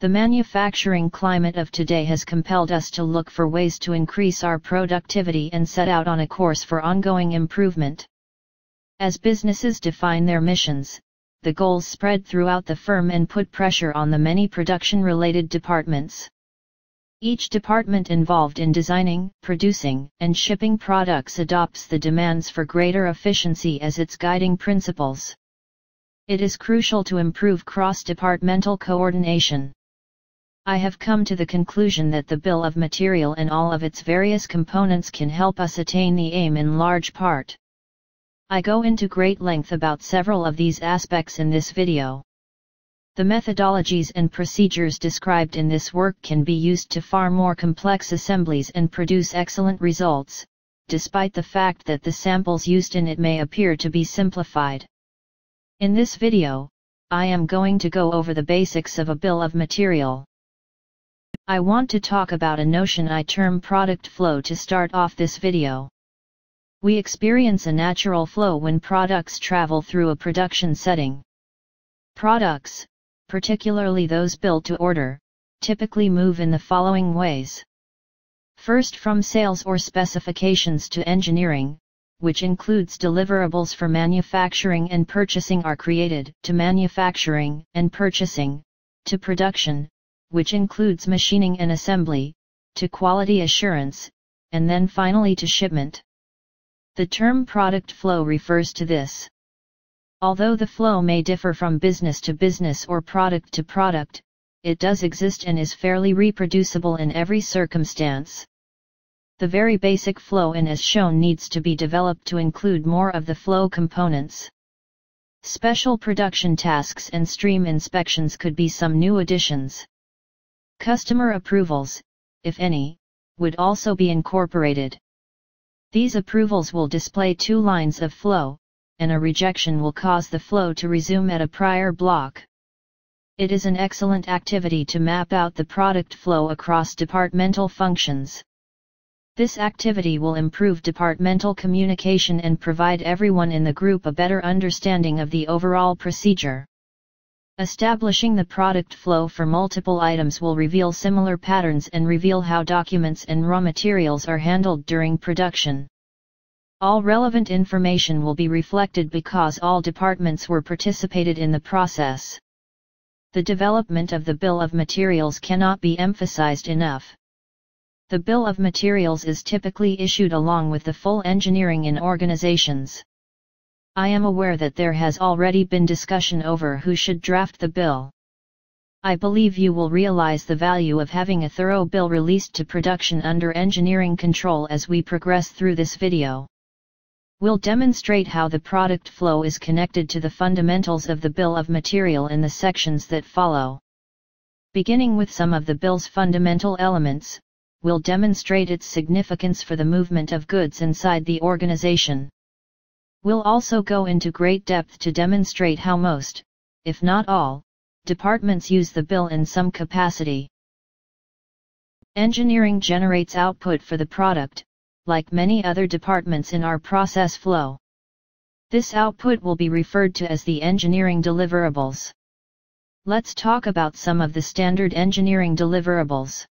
The manufacturing climate of today has compelled us to look for ways to increase our productivity and set out on a course for ongoing improvement. As businesses define their missions, the goals spread throughout the firm and put pressure on the many production-related departments. Each department involved in designing, producing, and shipping products adopts the demands for greater efficiency as its guiding principles. It is crucial to improve cross-departmental coordination. I have come to the conclusion that the bill of material and all of its various components can help us attain the aim in large part. I go into great length about several of these aspects in this video. The methodologies and procedures described in this work can be used to far more complex assemblies and produce excellent results, despite the fact that the samples used in it may appear to be simplified. In this video, I am going to go over the basics of a bill of material. I want to talk about a notion I term product flow to start off this video. We experience a natural flow when products travel through a production setting. Products, particularly those built to order, typically move in the following ways. First, from sales or specifications to engineering, which includes deliverables for manufacturing and purchasing, are created, to manufacturing and purchasing, to production, which includes machining and assembly, to quality assurance, and then finally to shipment. The term product flow refers to this. Although the flow may differ from business to business or product to product, it does exist and is fairly reproducible in every circumstance. The very basic flow in as shown needs to be developed to include more of the flow components. Special production tasks and stream inspections could be some new additions. Customer approvals, if any, would also be incorporated. These approvals will display two lines of flow, and a rejection will cause the flow to resume at a prior block. It is an excellent activity to map out the product flow across departmental functions. This activity will improve departmental communication and provide everyone in the group a better understanding of the overall procedure. Establishing the product flow for multiple items will reveal similar patterns and reveal how documents and raw materials are handled during production. All relevant information will be reflected because all departments were participated in the process. The development of the bill of materials cannot be emphasized enough. The bill of materials is typically issued along with the full engineering in organizations. I am aware that there has already been discussion over who should draft the bill. I believe you will realize the value of having a thorough bill released to production under engineering control as we progress through this video. We'll demonstrate how the product flow is connected to the fundamentals of the bill of material in the sections that follow. Beginning with some of the bill's fundamental elements, we'll demonstrate its significance for the movement of goods inside the organization. We'll also go into great depth to demonstrate how most, if not all, departments use the bill in some capacity. Engineering generates output for the product, like many other departments in our process flow. This output will be referred to as the engineering deliverables. Let's talk about some of the standard engineering deliverables.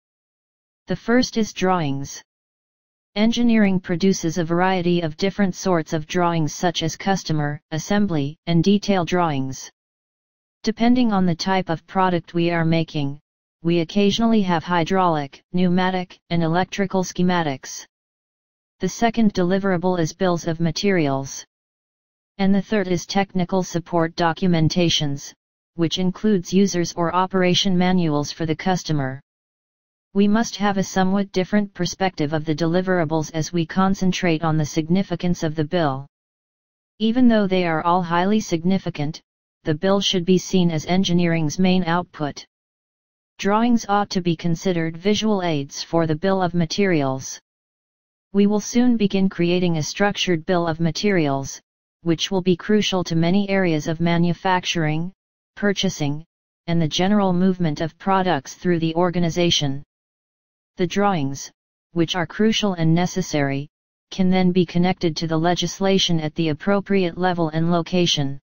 The first is drawings. Engineering produces a variety of different sorts of drawings such as customer, assembly, and detail drawings. Depending on the type of product we are making, we occasionally have hydraulic, pneumatic, and electrical schematics. The second deliverable is bills of materials. And the third is technical support documentations, which includes users or operation manuals for the customer. We must have a somewhat different perspective of the deliverables as we concentrate on the significance of the bill. Even though they are all highly significant, the bill should be seen as engineering's main output. Drawings ought to be considered visual aids for the bill of materials. We will soon begin creating a structured bill of materials, which will be crucial to many areas of manufacturing, purchasing, and the general movement of products through the organization. The drawings, which are crucial and necessary, can then be connected to the legislation at the appropriate level and location.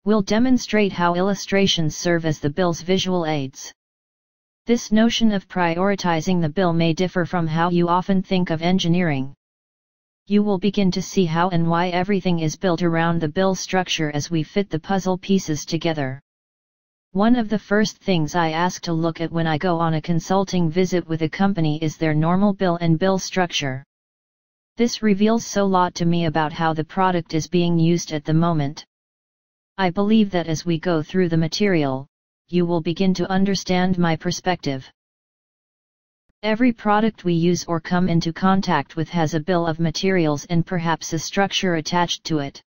We'll demonstrate how illustrations serve as the bill's visual aids. This notion of prioritizing the bill may differ from how you often think of engineering. You will begin to see how and why everything is built around the bill structure as we fit the puzzle pieces together. One of the first things I ask to look at when I go on a consulting visit with a company is their normal bill and bill structure. This reveals so lot to me about how the product is being used at the moment. I believe that as we go through the material, you will begin to understand my perspective. Every product we use or come into contact with has a bill of materials and perhaps a structure attached to it.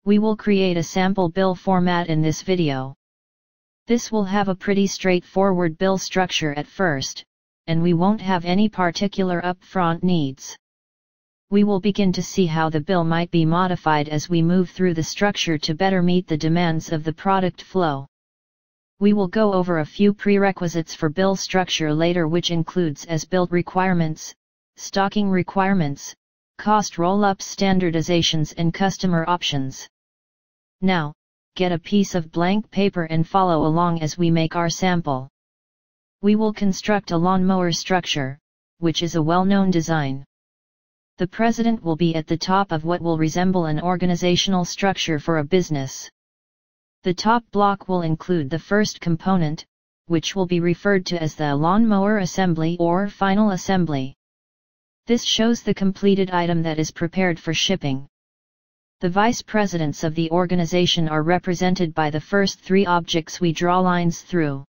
We will create a sample bill format in this video. This will have a pretty straightforward bill structure at first, and we won't have any particular upfront needs. We will begin to see how the bill might be modified as we move through the structure to better meet the demands of the product flow. We will go over a few prerequisites for bill structure later, which includes as-built requirements, stocking requirements, cost roll-ups, standardizations and customer options. Now, get a piece of blank paper and follow along as we make our sample. We will construct a lawnmower structure, which is a well-known design. The president will be at the top of what will resemble an organizational structure for a business. The top block will include the first component, which will be referred to as the lawnmower assembly or final assembly. This shows the completed item that is prepared for shipping. The vice presidents of the organization are represented by the first three objects we draw lines through.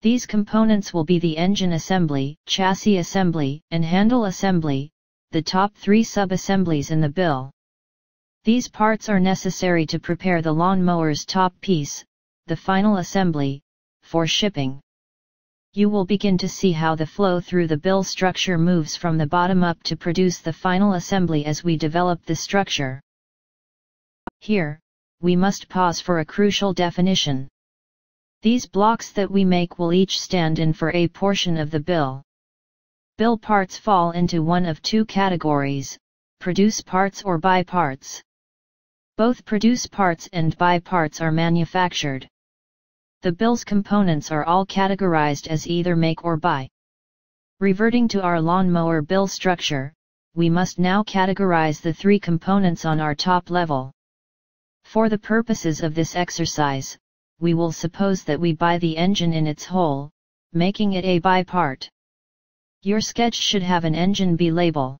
These components will be the engine assembly, chassis assembly, and handle assembly, the top three sub-assemblies in the bill. These parts are necessary to prepare the lawnmower's top piece, the final assembly, for shipping. You will begin to see how the flow through the bill structure moves from the bottom up to produce the final assembly as we develop the structure. Here, we must pause for a crucial definition. These blocks that we make will each stand in for a portion of the bill. Bill parts fall into one of two categories: produce parts or buy parts. Both produce parts and buy parts are manufactured. The bill's components are all categorized as either make or buy. Reverting to our lawnmower bill structure, we must now categorize the three components on our top level. For the purposes of this exercise, we will suppose that we buy the engine in its whole, making it a buy part. Your sketch should have an engine B label.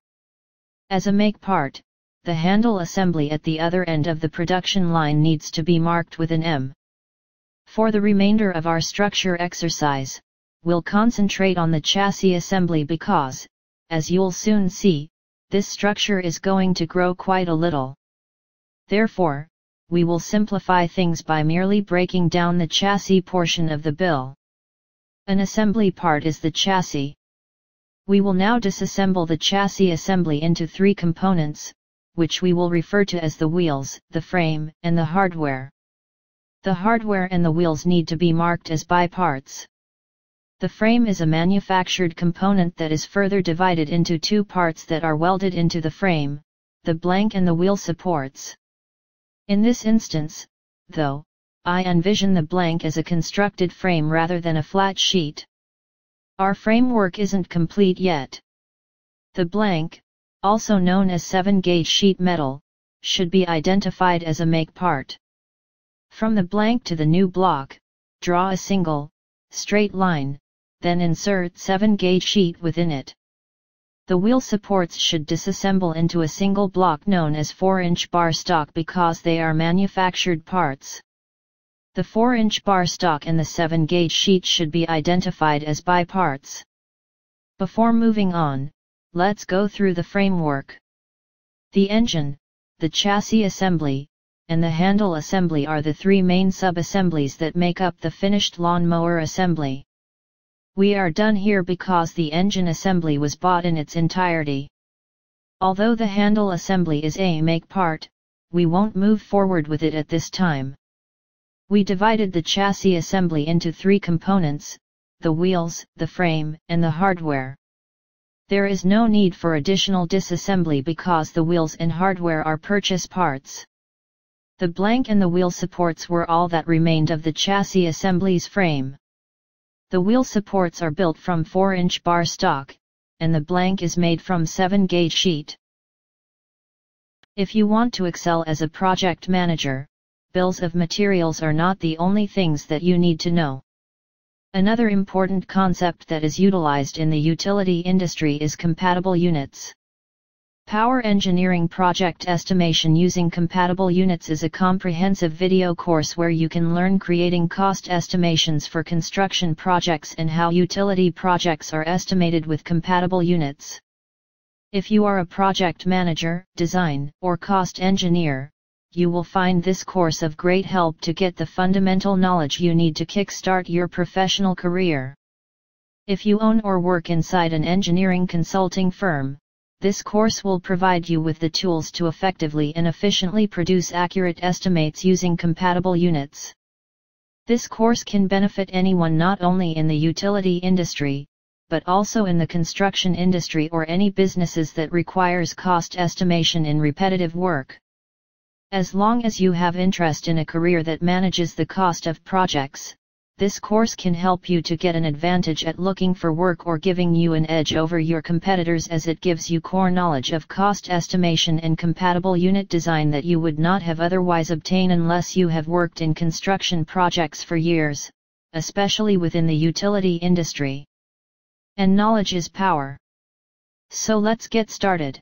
As a make part, the handle assembly at the other end of the production line needs to be marked with an M. For the remainder of our structure exercise, we'll concentrate on the chassis assembly because, as you'll soon see, this structure is going to grow quite a little. Therefore, we will simplify things by merely breaking down the chassis portion of the bill. An assembly part is the chassis. We will now disassemble the chassis assembly into three components, which we will refer to as the wheels, the frame, and the hardware. The hardware and the wheels need to be marked as buy parts. The frame is a manufactured component that is further divided into two parts that are welded into the frame, the blank and the wheel supports. In this instance, though, I envision the blank as a constructed frame rather than a flat sheet. Our framework isn't complete yet. The blank, also known as 7-gauge sheet metal, should be identified as a make part. From the blank to the new block, draw a single, straight line, then insert 7-gauge sheet within it. The wheel supports should disassemble into a single block known as 4-inch bar stock because they are manufactured parts. The 4-inch bar stock and the 7-gauge sheet should be identified as buy parts. Before moving on, let's go through the framework. The engine, the chassis assembly, and the handle assembly are the three main sub-assemblies that make up the finished lawnmower assembly. We are done here because the engine assembly was bought in its entirety. Although the handle assembly is a make part, we won't move forward with it at this time. We divided the chassis assembly into three components: the wheels, the frame, and the hardware. There is no need for additional disassembly because the wheels and hardware are purchase parts. The blank and the wheel supports were all that remained of the chassis assembly's frame. The wheel supports are built from 4-inch bar stock, and the blank is made from 7-gauge sheet. If you want to excel as a project manager, bills of materials are not the only things that you need to know. Another important concept that is utilized in the utility industry is compatible units. Power Engineering Project Estimation Using Compatible Units is a comprehensive video course where you can learn creating cost estimations for construction projects and how utility projects are estimated with compatible units. If you are a project manager, design, or cost engineer, you will find this course of great help to get the fundamental knowledge you need to kickstart your professional career. If you own or work inside an engineering consulting firm, this course will provide you with the tools to effectively and efficiently produce accurate estimates using compatible units. This course can benefit anyone not only in the utility industry, but also in the construction industry or any businesses that requires cost estimation in repetitive work. As long as you have interest in a career that manages the cost of projects, this course can help you to get an advantage at looking for work or giving you an edge over your competitors, as it gives you core knowledge of cost estimation and compatible unit design that you would not have otherwise obtained unless you have worked in construction projects for years, especially within the utility industry. And knowledge is power. So let's get started.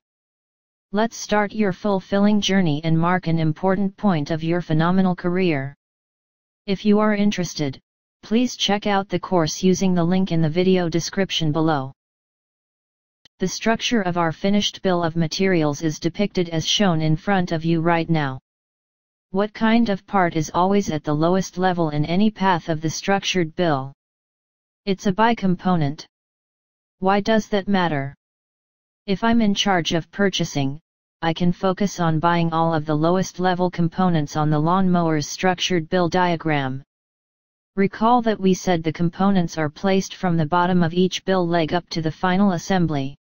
Let's start your fulfilling journey and mark an important point of your phenomenal career. If you are interested, please check out the course using the link in the video description below. The structure of our finished bill of materials is depicted as shown in front of you right now. What kind of part is always at the lowest level in any path of the structured bill? It's a bi-component. Why does that matter? If I'm in charge of purchasing, I can focus on buying all of the lowest level components on the lawnmower's structured bill diagram. Recall that we said the components are placed from the bottom of each bill leg up to the final assembly.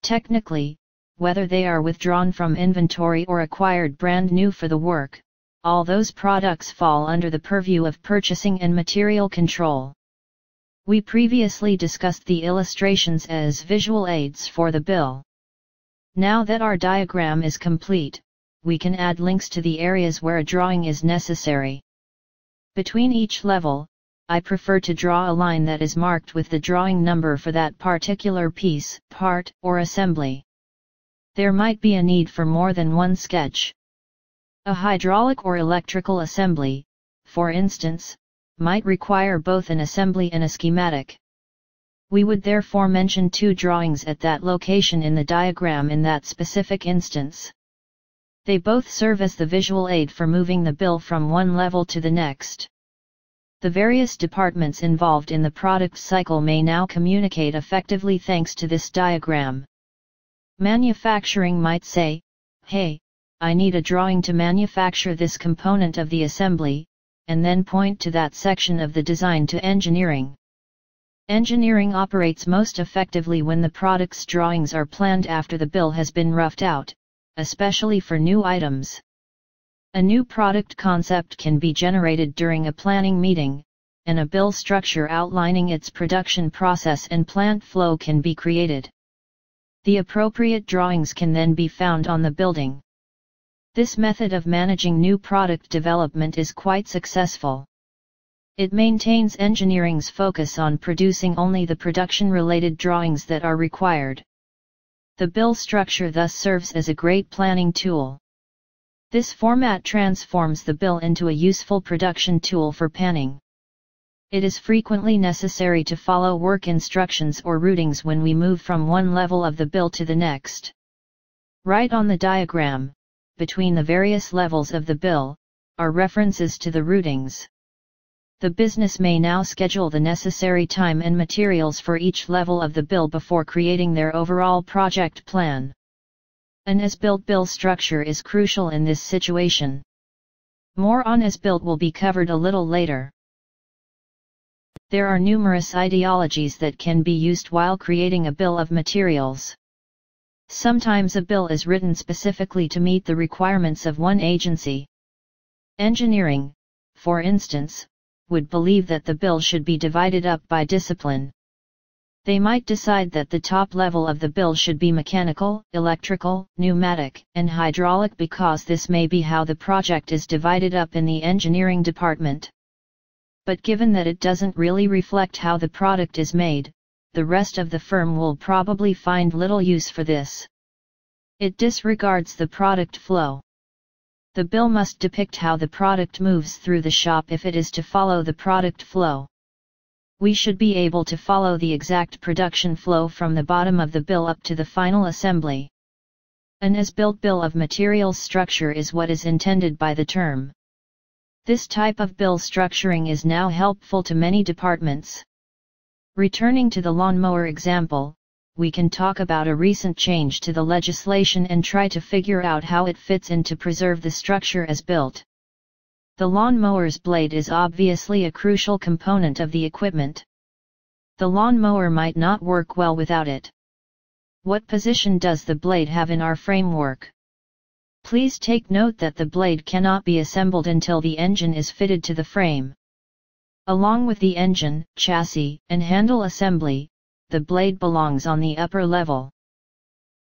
Technically, whether they are withdrawn from inventory or acquired brand new for the work, all those products fall under the purview of purchasing and material control. We previously discussed the illustrations as visual aids for the bill. Now that our diagram is complete, we can add links to the areas where a drawing is necessary. Between each level, I prefer to draw a line that is marked with the drawing number for that particular piece, part, or assembly. There might be a need for more than one sketch. A hydraulic or electrical assembly, for instance, might require both an assembly and a schematic. We would therefore mention 2 drawings at that location in the diagram in that specific instance. They both serve as the visual aid for moving the bill from one level to the next. The various departments involved in the product cycle may now communicate effectively thanks to this diagram. Manufacturing might say, "Hey, I need a drawing to manufacture this component of the assembly," and then point to that section of the design to engineering. Engineering operates most effectively when the product's drawings are planned after the bill has been roughed out, especially for new items. A new product concept can be generated during a planning meeting, and a bill structure outlining its production process and plant flow can be created. The appropriate drawings can then be found on the building. This method of managing new product development is quite successful. It maintains engineering's focus on producing only the production-related drawings that are required. The bill structure thus serves as a great planning tool. This format transforms the bill into a useful production tool for panning. It is frequently necessary to follow work instructions or routings when we move from one level of the bill to the next. Right on the diagram, between the various levels of the bill, are references to the routings. The business may now schedule the necessary time and materials for each level of the bill before creating their overall project plan. An as-built bill structure is crucial in this situation. More on as-built will be covered a little later. There are numerous ideologies that can be used while creating a bill of materials. Sometimes a bill is written specifically to meet the requirements of one agency. Engineering, for instance, would believe that the bill should be divided up by discipline. They might decide that the top level of the bill should be mechanical, electrical, pneumatic, and hydraulic because this may be how the project is divided up in the engineering department. But given that it doesn't really reflect how the product is made, the rest of the firm will probably find little use for this. It disregards the product flow. The bill must depict how the product moves through the shop if it is to follow the product flow. We should be able to follow the exact production flow from the bottom of the bill up to the final assembly. An as-built bill of materials structure is what is intended by the term. This type of bill structuring is now helpful to many departments. Returning to the lawnmower example, we can talk about a recent change to the legislation and try to figure out how it fits in to preserve the structure as built. The lawnmower's blade is obviously a crucial component of the equipment. The lawnmower might not work well without it. What position does the blade have in our framework? Please take note that the blade cannot be assembled until the engine is fitted to the frame. Along with the engine, chassis, and handle assembly, the blade belongs on the upper level.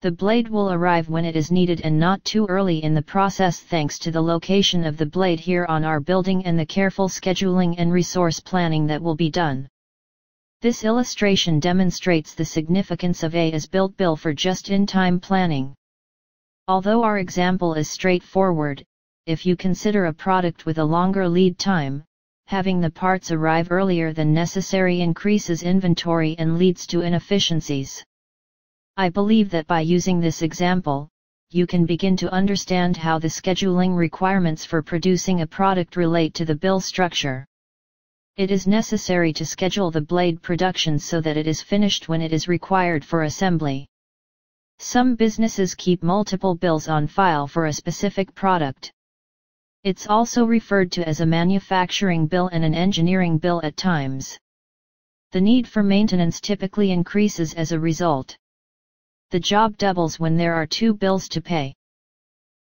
The blade will arrive when it is needed and not too early in the process thanks to the location of the blade here on our building and the careful scheduling and resource planning that will be done. This illustration demonstrates the significance of a as-built bill for just-in-time planning. Although our example is straightforward, if you consider a product with a longer lead time, having the parts arrive earlier than necessary increases inventory and leads to inefficiencies. I believe that by using this example, you can begin to understand how the scheduling requirements for producing a product relate to the bill structure. It is necessary to schedule the blade production so that it is finished when it is required for assembly. Some businesses keep multiple bills on file for a specific product. It's also referred to as a manufacturing bill and an engineering bill at times. The need for maintenance typically increases as a result. The job doubles when there are two bills to pay.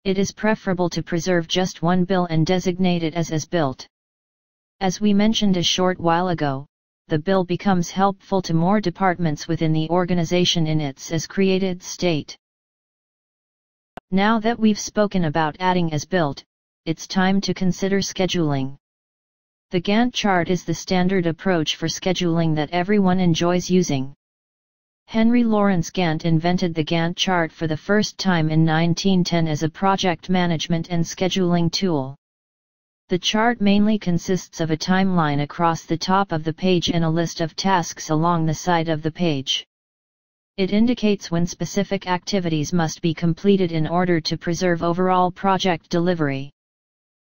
It is preferable to preserve just one bill and designate it as built. As we mentioned a short while ago, the bill becomes helpful to more departments within the organization in its as created state. Now that we've spoken about adding as built, it's time to consider scheduling. The Gantt chart is the standard approach for scheduling that everyone enjoys using. Henry Lawrence Gantt invented the Gantt chart for the first time in 1910 as a project management and scheduling tool. The chart mainly consists of a timeline across the top of the page and a list of tasks along the side of the page. It indicates when specific activities must be completed in order to preserve overall project delivery.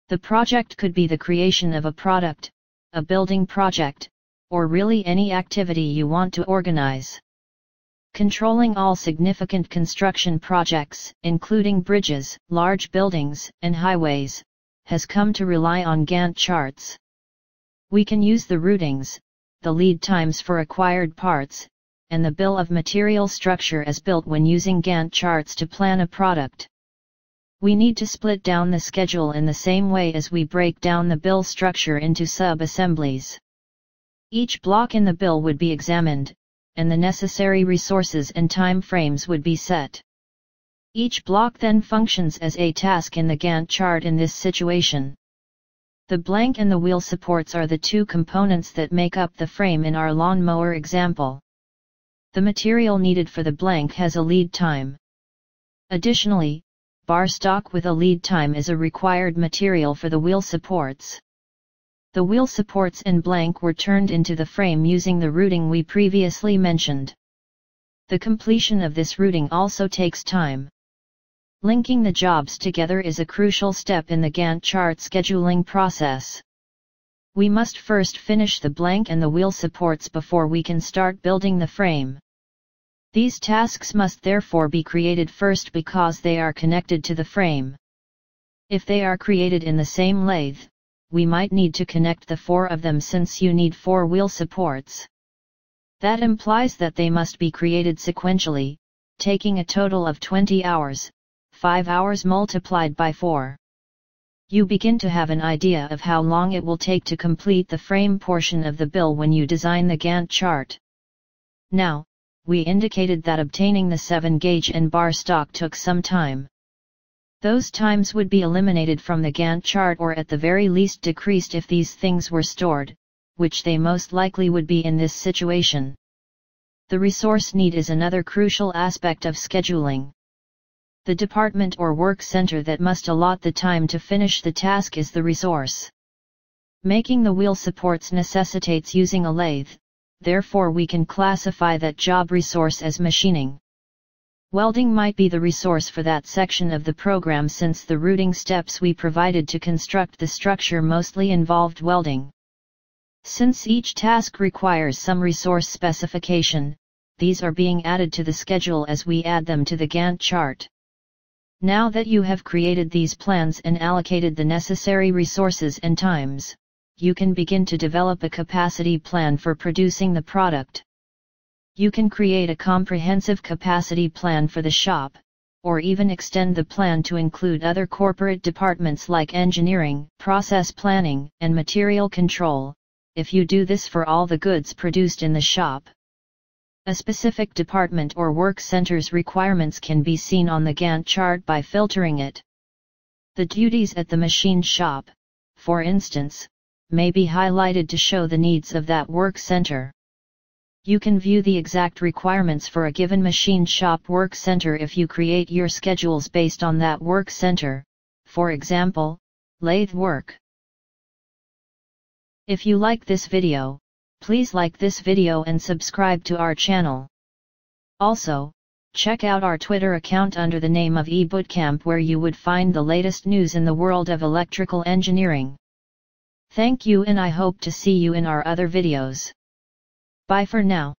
The project could be the creation of a product, a building project, or really any activity you want to organize. Controlling all significant construction projects, including bridges, large buildings, and highways, has come to rely on Gantt charts. We can use the routings, the lead times for acquired parts, and the bill of material structure as built when using Gantt charts to plan a product. We need to split down the schedule in the same way as we break down the bill structure into sub-assemblies. Each block in the bill would be examined, and the necessary resources and time frames would be set. Each block then functions as a task in the Gantt chart in this situation. The blank and the wheel supports are the two components that make up the frame in our lawnmower example. The material needed for the blank has a lead time. Additionally, bar stock with a lead time is a required material for the wheel supports. The wheel supports and blank were turned into the frame using the routing we previously mentioned. The completion of this routing also takes time. Linking the jobs together is a crucial step in the Gantt chart scheduling process. We must first finish the blank and the wheel supports before we can start building the frame. These tasks must therefore be created first because they are connected to the frame. If they are created in the same lathe, we might need to connect the four of them since you need 4 wheel supports. That implies that they must be created sequentially, taking a total of 20 hours, 5 hours multiplied by 4. You begin to have an idea of how long it will take to complete the frame portion of the bill when you design the Gantt chart. Now, we indicated that obtaining the 7-gauge and bar stock took some time. Those times would be eliminated from the Gantt chart, or at the very least decreased if these things were stored, which they most likely would be in this situation. The resource need is another crucial aspect of scheduling. The department or work center that must allot the time to finish the task is the resource. Making the wheel supports necessitates using a lathe, therefore we can classify that job resource as machining. Welding might be the resource for that section of the program, since the routing steps we provided to construct the structure mostly involved welding. Since each task requires some resource specification, these are being added to the schedule as we add them to the Gantt chart. Now that you have created these plans and allocated the necessary resources and times, you can begin to develop a capacity plan for producing the product. You can create a comprehensive capacity plan for the shop, or even extend the plan to include other corporate departments like engineering, process planning, and material control, if you do this for all the goods produced in the shop. A specific department or work center's requirements can be seen on the Gantt chart by filtering it. The duties at the machine shop, for instance, may be highlighted to show the needs of that work center. You can view the exact requirements for a given machine shop work center if you create your schedules based on that work center, for example, lathe work. If you like this video, please like this video and subscribe to our channel. Also, check out our Twitter account under the name of eBootcamp, where you would find the latest news in the world of electrical engineering. Thank you, and I hope to see you in our other videos. Bye for now.